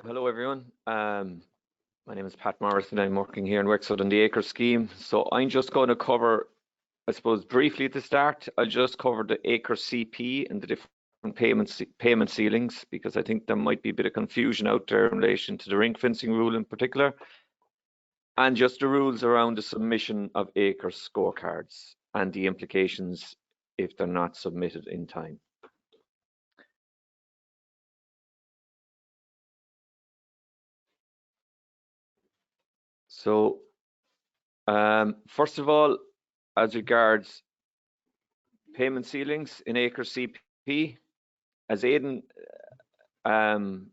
Hello everyone. My name is Pat Morrison. I'm working here in Wexford on the ACRES scheme. So I'm just going to cover, I suppose, briefly at the start. I'll just cover the ACRES CP and the different payment ceilings, because I think there might be a bit of confusion out there in relation to the ring fencing rule in particular, and just the rules around the submission of ACRES scorecards and the implications if they're not submitted in time. So first of all, as regards payment ceilings in ACRES CP, as Aidan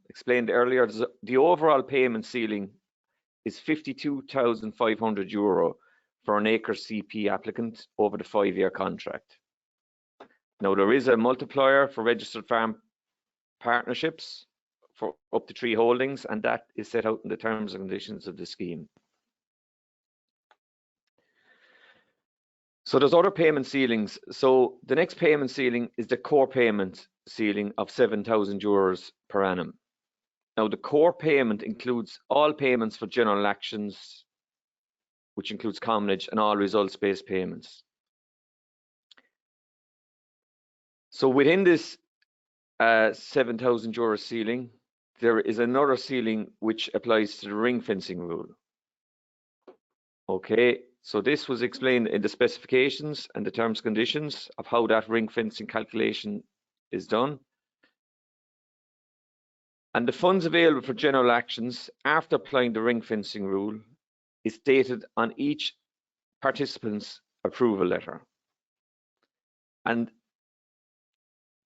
explained earlier, the overall payment ceiling is €52,500 for an ACRES CP applicant over the 5-year contract. Now, there is a multiplier for registered farm partnerships for up to 3 holdings, and that is set out in the terms and conditions of the scheme. So there's other payment ceilings. So the next payment ceiling is the core payment ceiling of €7,000 per annum. Now, the core payment includes all payments for general actions, which includes commonage, and all results-based payments. So within this €7,000 ceiling, there is another ceiling which applies to the ring fencing rule. Okay, so this was explained in the specifications and the terms and conditions of how that ring fencing calculation is done. And the funds available for general actions after applying the ring fencing rule is stated on each participant's approval letter. And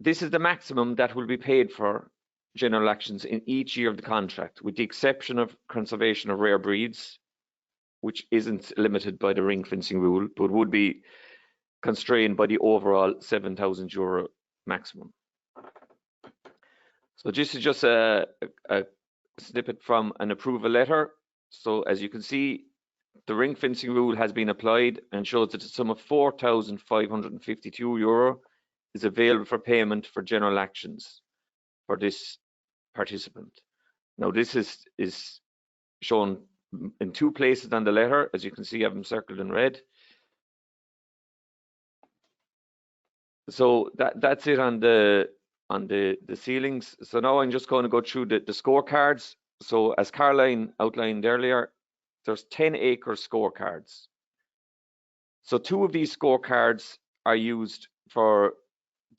this is the maximum that will be paid for general actions in each year of the contract, with the exception of conservation of rare breeds, which isn't limited by the ring fencing rule, but would be constrained by the overall €7,000 maximum. So this is just a snippet from an approval letter. So as you can see, the ring fencing rule has been applied and shows that a sum of €4,552 is available for payment for general actions for this participant. Now, this is shown in 2 places on the letter. As you can see, I have them circled in red. So that's it on the ceilings. So now I'm just going to go through the scorecards. So as Caroline outlined earlier, there's 10 ACRES scorecards. So 2 of these scorecards are used for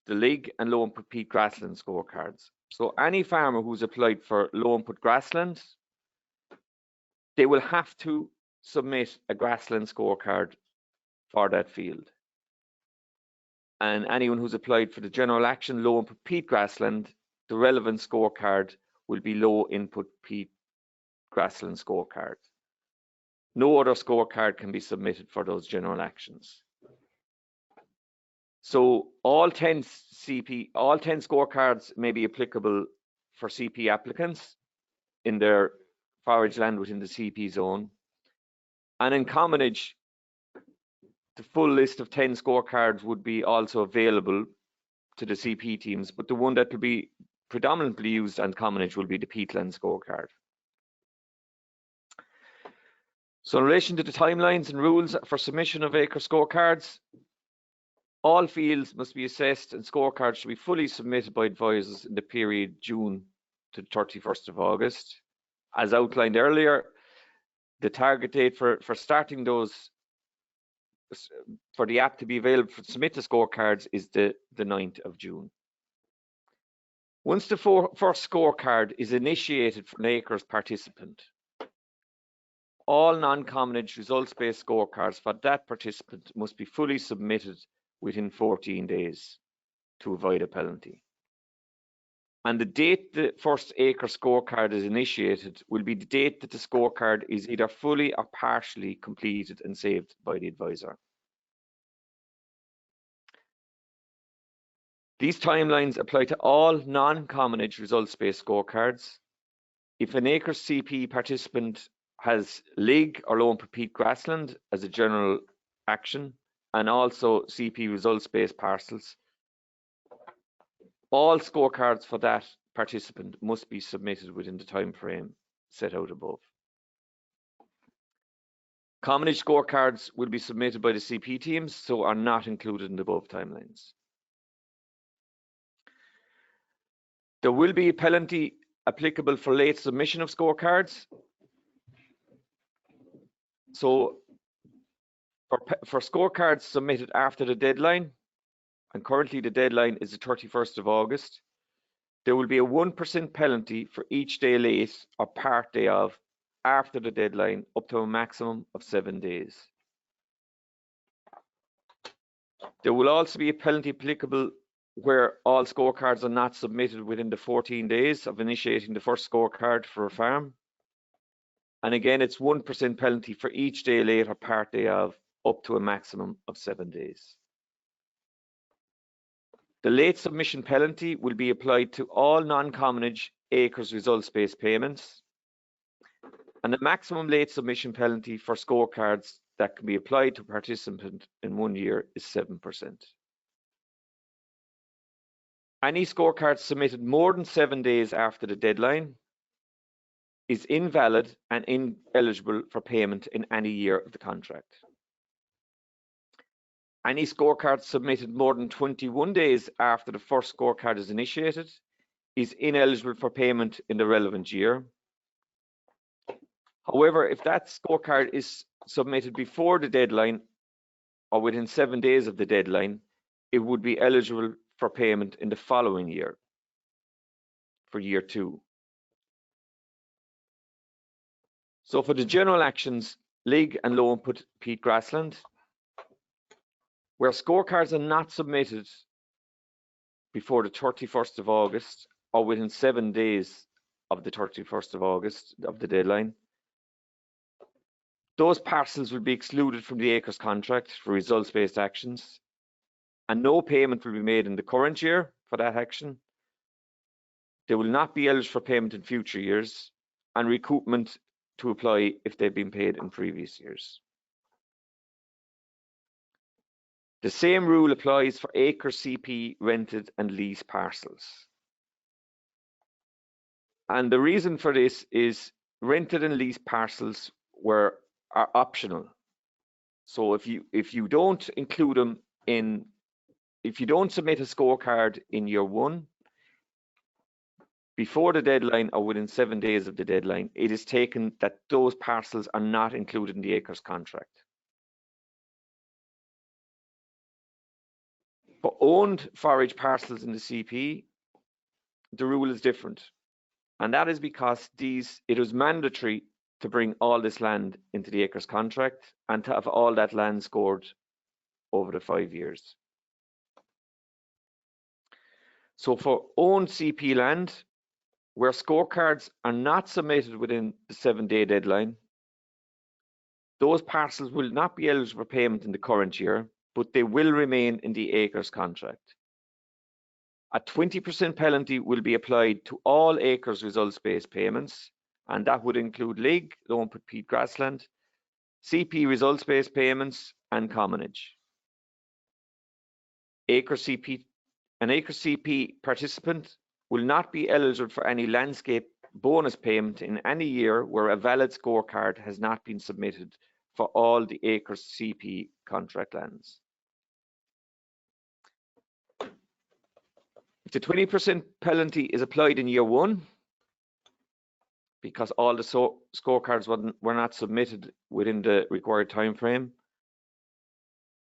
the LIG and low input peat grassland scorecards. So any farmer who's applied for low input grassland, they will have to submit a grassland scorecard for that field. And anyone who's applied for the general action low input peat grassland, the relevant scorecard will be low input peat grassland scorecard. No other scorecard can be submitted for those general actions. So all 10 scorecards may be applicable for CP applicants in their forage land within the CP zone. And in commonage, the full list of 10 scorecards would be also available to the CP teams, but the one that will be predominantly used on commonage will be the peatland scorecard. So in relation to the timelines and rules for submission of ACRES scorecards, all fields must be assessed and scorecards should be fully submitted by advisors in the period June to the 31st of August. As outlined earlier, the target date for starting those, for the app to be available to submit the scorecards, is the 9th of June. Once the first scorecard is initiated for an ACRES participant, all non-commonage results-based scorecards for that participant must be fully submitted within 14 days to avoid a penalty. And the date the first ACRES scorecard is initiated will be the date that the scorecard is either fully or partially completed and saved by the advisor. These timelines apply to all non-commonage results-based scorecards. If an ACRES CP participant has LIG or low input peat grassland as a general action, and also CP results-based parcels, all scorecards for that participant must be submitted within the time frame set out above. Commonage scorecards will be submitted by the CP teams, so are not included in the above timelines. There will be a penalty applicable for late submission of scorecards. So for scorecards submitted after the deadline, and currently the deadline is the 31st of August, there will be a 1% penalty for each day late or part day of after the deadline, up to a maximum of 7 days. There will also be a penalty applicable where all scorecards are not submitted within the 14 days of initiating the first scorecard for a farm. And again, it's 1% penalty for each day late or part day of, up to a maximum of 7 days. The late submission penalty will be applied to all non-commonage ACRES results-based payments. And the maximum late submission penalty for scorecards that can be applied to a participant in 1 year is 7%. Any scorecard submitted more than 7 days after the deadline is invalid and ineligible for payment in any year of the contract. Any scorecard submitted more than 21 days after the first scorecard is initiated is ineligible for payment in the relevant year. However, if that scorecard is submitted before the deadline or within 7 days of the deadline, it would be eligible for payment in the following year, for year 2. So for the general actions, LIG and low input peat grassland, where scorecards are not submitted before the 31st of August or within 7 days of the 31st of August of the deadline, those parcels will be excluded from the ACRES contract for results-based actions, and no payment will be made in the current year for that action. They will not be eligible for payment in future years, and recoupment to apply if they've been paid in previous years. The same rule applies for ACRES CP rented and leased parcels. And the reason for this is rented and leased parcels are optional. So if you don't include them in, if you don't submit a scorecard in year 1 before the deadline or within 7 days of the deadline, it is taken that those parcels are not included in the ACRES contract. For owned forage parcels in the CP, the rule is different. And that is because it was mandatory to bring all this land into the ACRES contract and to have all that land scored over the 5 years. So for owned CP land, where scorecards are not submitted within the 7-day deadline, those parcels will not be eligible for payment in the current year, but they will remain in the ACRES contract. A 20% penalty will be applied to all ACRES results-based payments, and that would include LIG, low input peat grassland, CP results-based payments, and commonage. An ACRES CP participant will not be eligible for any landscape bonus payment in any year where a valid scorecard has not been submitted for all the ACRES CP contract lands. If the 20% penalty is applied in year 1, because all the scorecards were not submitted within the required time frame,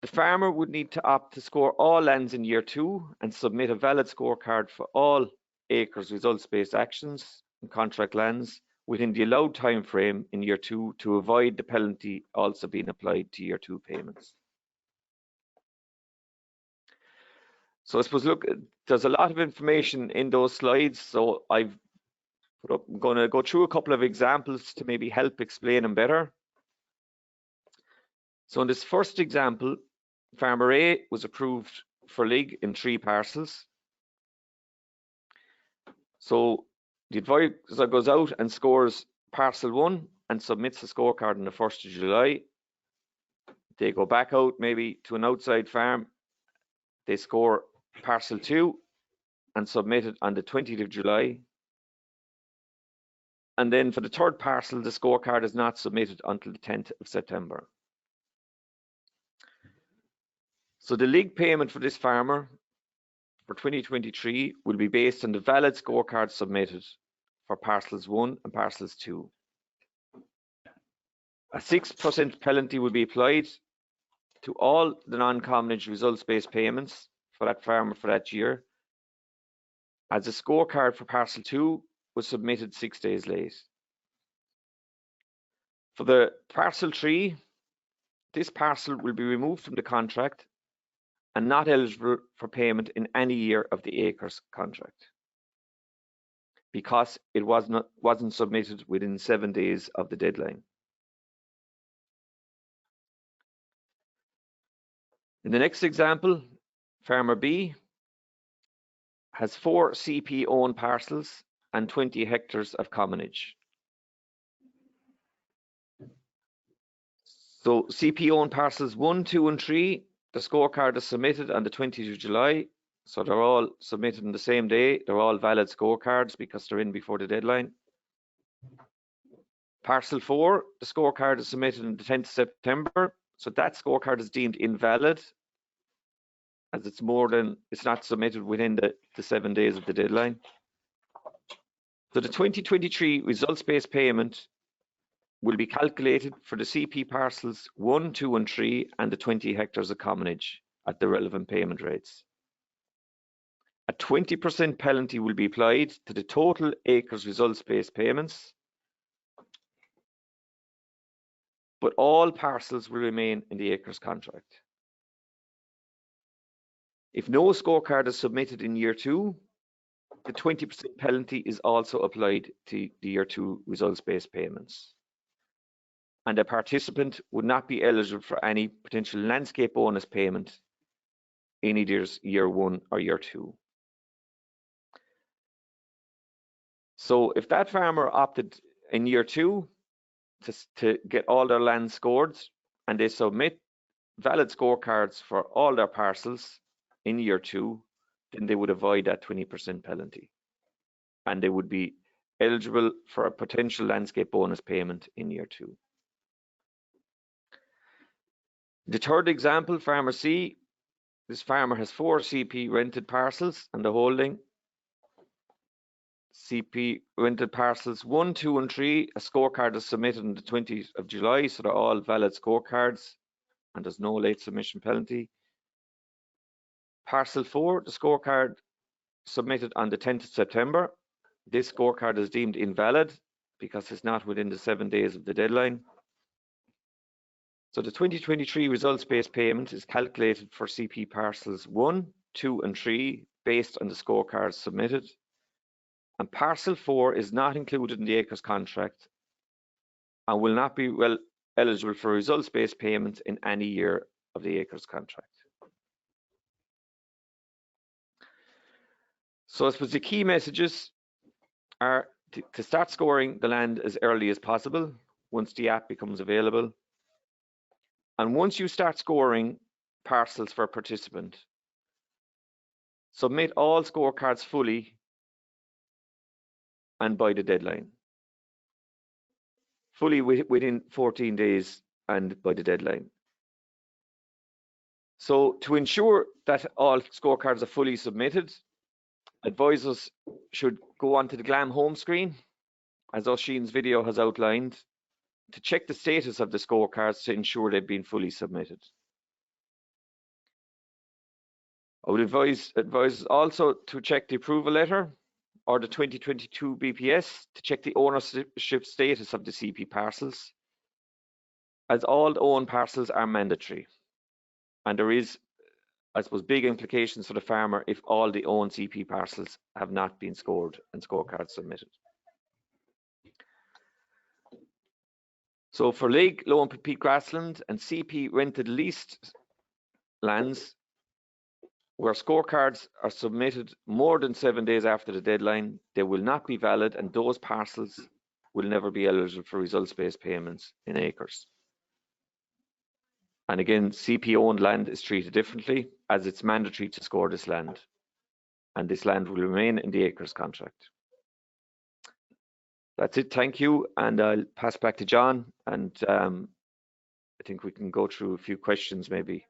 the farmer would need to opt to score all lands in year 2 and submit a valid scorecard for all ACRES results-based actions and contract lands within the allowed time frame in year 2 to avoid the penalty also being applied to year 2 payments. So I suppose, look, there's a lot of information in those slides, so I'm going to go through a couple of examples to maybe help explain them better. So in this first example, Farmer A was approved for LIG in 3 parcels. So the advisor goes out and scores parcel 1 and submits the scorecard on the 1st of July. They go back out maybe to an outside farm. They score parcel 2 and submitted on the 20th of July. And then for the third parcel, the scorecard is not submitted until the 10th of September. So the LIG payment for this farmer for 2023 will be based on the valid scorecard submitted for parcels 1 and parcels 2. A 6% penalty will be applied to all the non-commonage results-based payments for that farmer for that year, as the scorecard for parcel 2 was submitted 6 days late. For the parcel 3, this parcel will be removed from the contract and not eligible for payment in any year of the ACRES contract, because it wasn't submitted within 7 days of the deadline. In the next example, farmer B has 4 CP owned parcels and 20 hectares of commonage. So CP owned parcels 1, 2 and 3, the scorecard is submitted on the 20th of July. So they're all submitted on the same day. They're all valid scorecards because they're in before the deadline. Parcel 4, the scorecard is submitted on the 10th of September. So that scorecard is deemed invalid, as it's not submitted within the 7 days of the deadline. So the 2023 results-based payment will be calculated for the CP parcels 1, 2 and 3 and the 20 hectares of commonage at the relevant payment rates. A 20% penalty will be applied to the total ACRES results-based payments, but all parcels will remain in the ACRES contract. If no scorecard is submitted in year 2, the 20% penalty is also applied to the year 2 results-based payments. And a participant would not be eligible for any potential landscape bonus payment in either year 1 or year 2. So if that farmer opted in year 2 to get all their land scored, and they submit valid scorecards for all their parcels in year 2, then they would avoid that 20% penalty, and they would be eligible for a potential landscape bonus payment in year 2. The third example, farmer C. This farmer has 4 CP rented parcels and the holding. CP rented parcels 1, 2 and 3. A scorecard is submitted on the 20th of July, so they're all valid scorecards and there's no late submission penalty. Parcel 4, the scorecard submitted on the 10th of September. This scorecard is deemed invalid because it's not within the 7 days of the deadline. So the 2023 results-based payment is calculated for CP parcels 1, 2 and 3 based on the scorecards submitted. And parcel 4 is not included in the ACRES contract and will not be eligible for results-based payments in any year of the ACRES contract. So I suppose the key messages are to start scoring the land as early as possible once the app becomes available. And once you start scoring parcels for a participant, submit all scorecards fully and by the deadline. Fully within 14 days and by the deadline. So to ensure that all scorecards are fully submitted, advisors should go onto the GLAM home screen, as Oisin's video has outlined, to check the status of the scorecards to ensure they've been fully submitted. I would advise advisors also to check the approval letter or the 2022 BPS to check the ownership status of the CP parcels, as all the owned parcels are mandatory. And there is, I suppose, big implications for the farmer if all the owned CP parcels have not been scored and scorecards submitted. So for LIG, Low and Peat Grassland and CP rented leased lands where scorecards are submitted more than 7 days after the deadline, they will not be valid, and those parcels will never be eligible for results-based payments in ACRES. And again, CP owned land is treated differently, as it's mandatory to score this land. and this land will remain in the ACRES contract. That's it, thank you, and I'll pass back to John, and I think we can go through a few questions maybe.